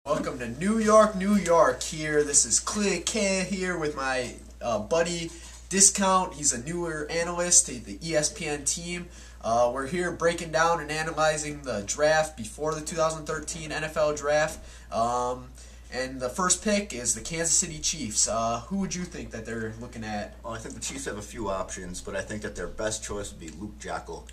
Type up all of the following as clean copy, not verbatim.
Welcome to New York, New York here. This is Click K here with my buddy Discount. He's a newer analyst to the ESPN team. We're here breaking down and analyzing the draft before the 2013 NFL draft. And the first pick is the Kansas City Chiefs. Who would you think that they're looking at? Well, I think the Chiefs have a few options, but I think that their best choice would be Luke Joeckel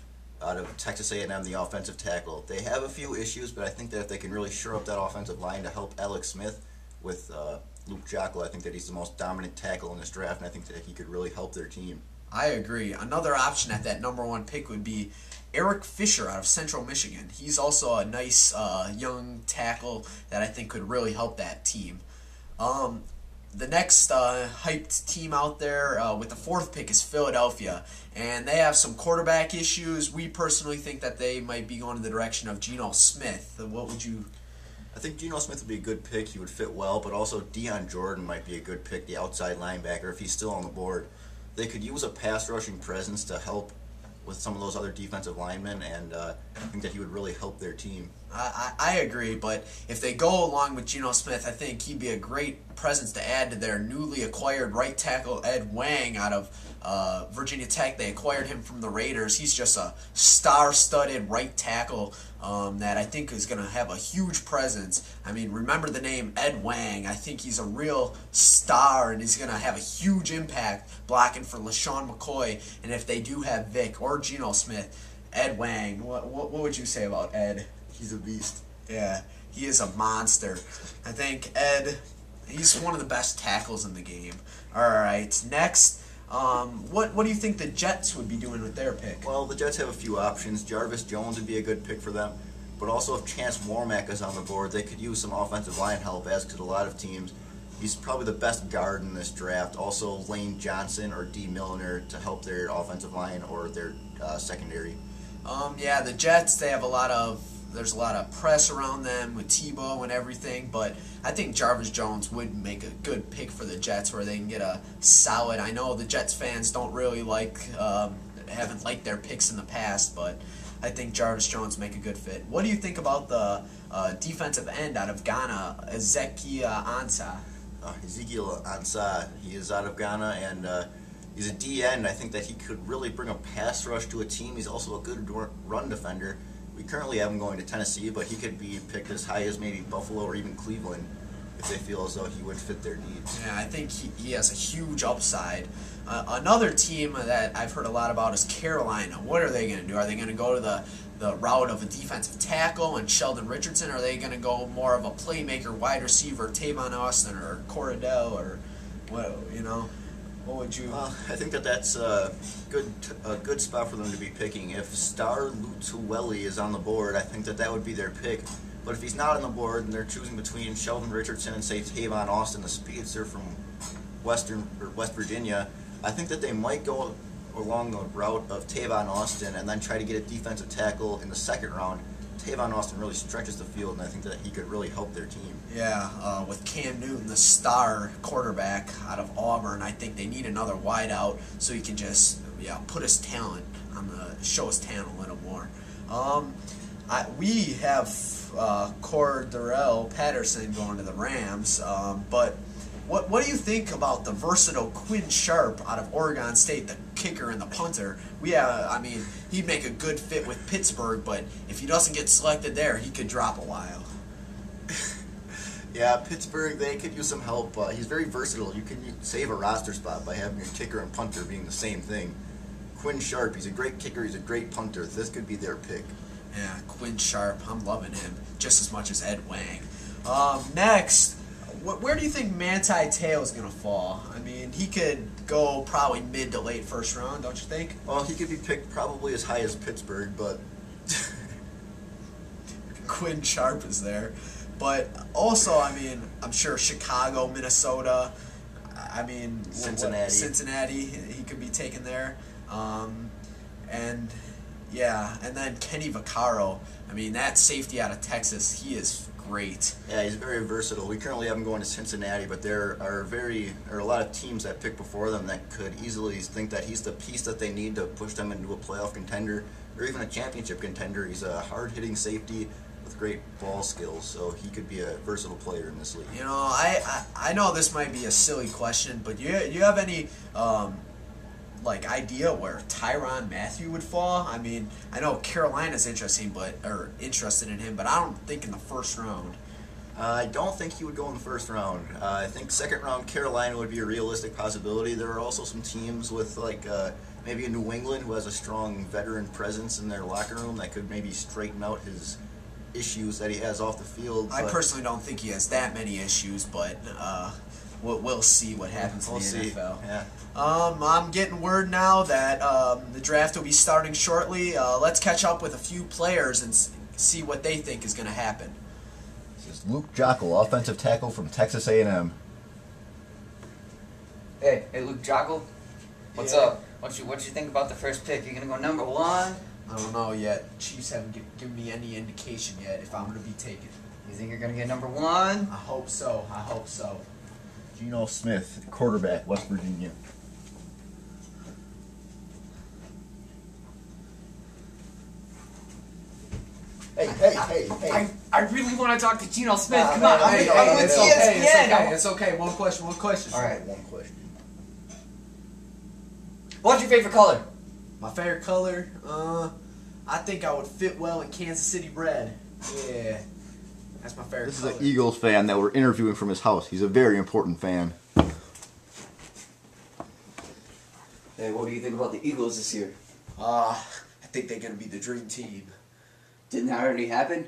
out of Texas A&M, the offensive tackle. They have a few issues, but I think that if they can really shore up that offensive line to help Alex Smith with Luke Joeckel, I think that he's the most dominant tackle in this draft, and I think that he could really help their team. I agree. Another option at that number one pick would be Eric Fisher out of Central Michigan. He's also a nice young tackle that I think could really help that team. The next hyped team out there with the fourth pick is Philadelphia, and they have some quarterback issues. We personally think that they might be going in the direction of Geno Smith. What would you... I think Geno Smith would be a good pick. He would fit well, but also Deion Jordan might be a good pick, the outside linebacker, if he's still on the board. They could use a pass rushing presence to help with some of those other defensive linemen, and I think that he would really help their team. I agree, but if they go along with Geno Smith, I think he'd be a great presence to add to their newly acquired right tackle Ed Wang out of Virginia Tech. They acquired him from the Raiders. He's just a star-studded right tackle that I think is going to have a huge presence. I mean, remember the name Ed Wang. I think he's a real star, and he's going to have a huge impact blocking for LaShawn McCoy. And if they do have Vic or Geno Smith, Ed Wang, what would you say about Ed? He's a beast. Yeah, he is a monster. I think Ed, he's one of the best tackles in the game. All right, next, what do you think the Jets would be doing with their pick? Well, the Jets have a few options. Jarvis Jones would be a good pick for them, but also if Chance Warmack is on the board, they could use some offensive line help, as could a lot of teams. He's probably the best guard in this draft. Also, Lane Johnson or D. Milliner to help their offensive line or their secondary. Yeah, the Jets, they have there's a lot of press around them with Tebow and everything, but I think Jarvis Jones would make a good pick for the Jets where they can get a solid. I know the Jets fans don't really haven't liked their picks in the past, but I think Jarvis Jones make a good fit. What do you think about the defensive end out of Ghana, Ezekiel Ansah? Ezekiel Ansah, he is out of Ghana, and he's a D-end. I think that he could really bring a pass rush to a team. He's also a good run defender. We currently have him going to Tennessee, but he could be picked as high as maybe Buffalo or even Cleveland if they feel as though he would fit their needs. Yeah, I think he has a huge upside. Another team that I've heard a lot about is Carolina. What are they going to do? Are they going to go to the route of a defensive tackle and Sheldon Richardson, or are they going to go more of a playmaker, wide receiver, Tavon Austin or Cordell, or what, you know? What would you... I think that's a good spot for them to be picking. If Star Lutulelli is on the board, I think that would be their pick. But if he's not on the board and they're choosing between Sheldon Richardson and, say, Tavon Austin, the speedster from West Virginia, I think that they might go along the route of Tavon Austin and then try to get a defensive tackle in the second round. Tavon Austin really stretches the field, and I think that he could really help their team. Yeah, with Cam Newton, the star quarterback out of Auburn, I think they need another wideout so he can just put his talent show his talent a little more. We have Cordarrelle Patterson going to the Rams, but what do you think about the versatile Quinn Sharp out of Oregon State, the kicker and the punter? I mean, he'd make a good fit with Pittsburgh, but if he doesn't get selected there, he could drop a while. Yeah, Pittsburgh, they could use some help. He's very versatile. You can save a roster spot by having your kicker and punter being the same thing. Quinn Sharp, he's a great kicker, he's a great punter. This could be their pick. Yeah, Quinn Sharp, I'm loving him just as much as Ed Wang. Next, where do you think Manti Te'o is going to fall? I mean, he could go probably mid to late first round, don't you think? Well, he could be picked probably as high as Pittsburgh, but... Quinn Sharp is there. But also, I mean, I'm sure Chicago, Minnesota, I mean... Cincinnati, he could be taken there. And then Kenny Vaccaro. I mean, that safety out of Texas, he is great. Yeah, he's very versatile. We currently have him going to Cincinnati, but there are a lot of teams that pick before them that could easily think that he's the piece that they need to push them into a playoff contender or even a championship contender. He's a hard-hitting safety, with great ball skills, so he could be a versatile player in this league. You know, I know this might be a silly question, but you have any like idea where Tyrann Mathieu would fall? I mean, I know Carolina's interested in him, but I don't think in the first round. I don't think he would go in the first round. I think second round Carolina would be a realistic possibility. There are also some teams with maybe a New England who has a strong veteran presence in their locker room that could maybe straighten out his issues that he has off the field. I personally don't think he has that many issues, but we'll see what happens in the NFL. Yeah. I'm getting word now that the draft will be starting shortly. Let's catch up with a few players and see what they think is going to happen. This is Luke Joeckel, offensive tackle from Texas A&M. Hey, Luke Joeckel, what's up? What you think about the first pick? You gonna go number 1? I don't know yet. Chiefs haven't given me any indication yet if I'm going to be taken. You think you're gonna get number 1? I hope so. I hope so. Geno Smith, quarterback, West Virginia. Hey. I really want to talk to Geno Smith. Come Man, on, hey, I'm with it's ESPN. okay. It's okay. One question. All right. One question. What's your favorite color? My favorite color, I think I would fit well in Kansas City red. Yeah, that's my favorite This is color. an Eagles fan that we're interviewing from his house. He's a very important fan. Hey, what do you think about the Eagles this year? I think they're gonna be the dream team. Didn't that already happen?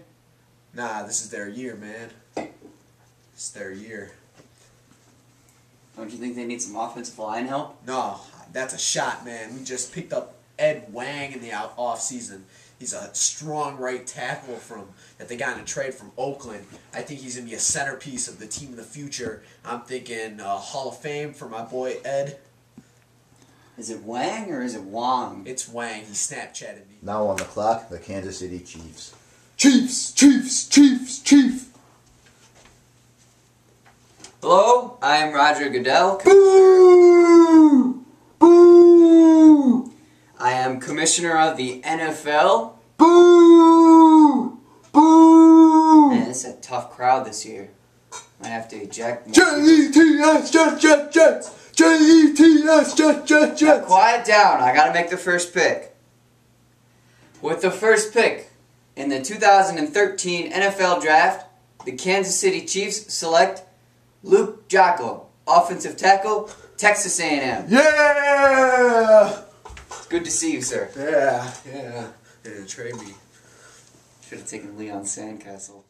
Nah, this is their year, man. It's their year. Don't you think they need some offensive line help? No, that's a shot, man. We just picked up Ed Wang in the off season. He's a strong right tackle that they got in a trade from Oakland. I think he's gonna be a centerpiece of the team in the future. I'm thinking Hall of Fame for my boy Ed. Is it Wang or is it Wong? It's Wang. He Snapchatted me. Now on the clock, the Kansas City Chiefs. Hello, I am Roger Goodell. Boo! Boo! I am commissioner of the NFL. Boo! Boo! Man, it's a tough crowd this year. Might have to eject more. Jets, Jets. Jets. Quiet down. I gotta make the first pick. With the first pick in the 2013 NFL Draft, the Kansas City Chiefs select Luke Joeckel, offensive tackle, Texas A&M. Yeah! It's good to see you, sir. Yeah. They didn't trade me. Should have taken Leon Sandcastle.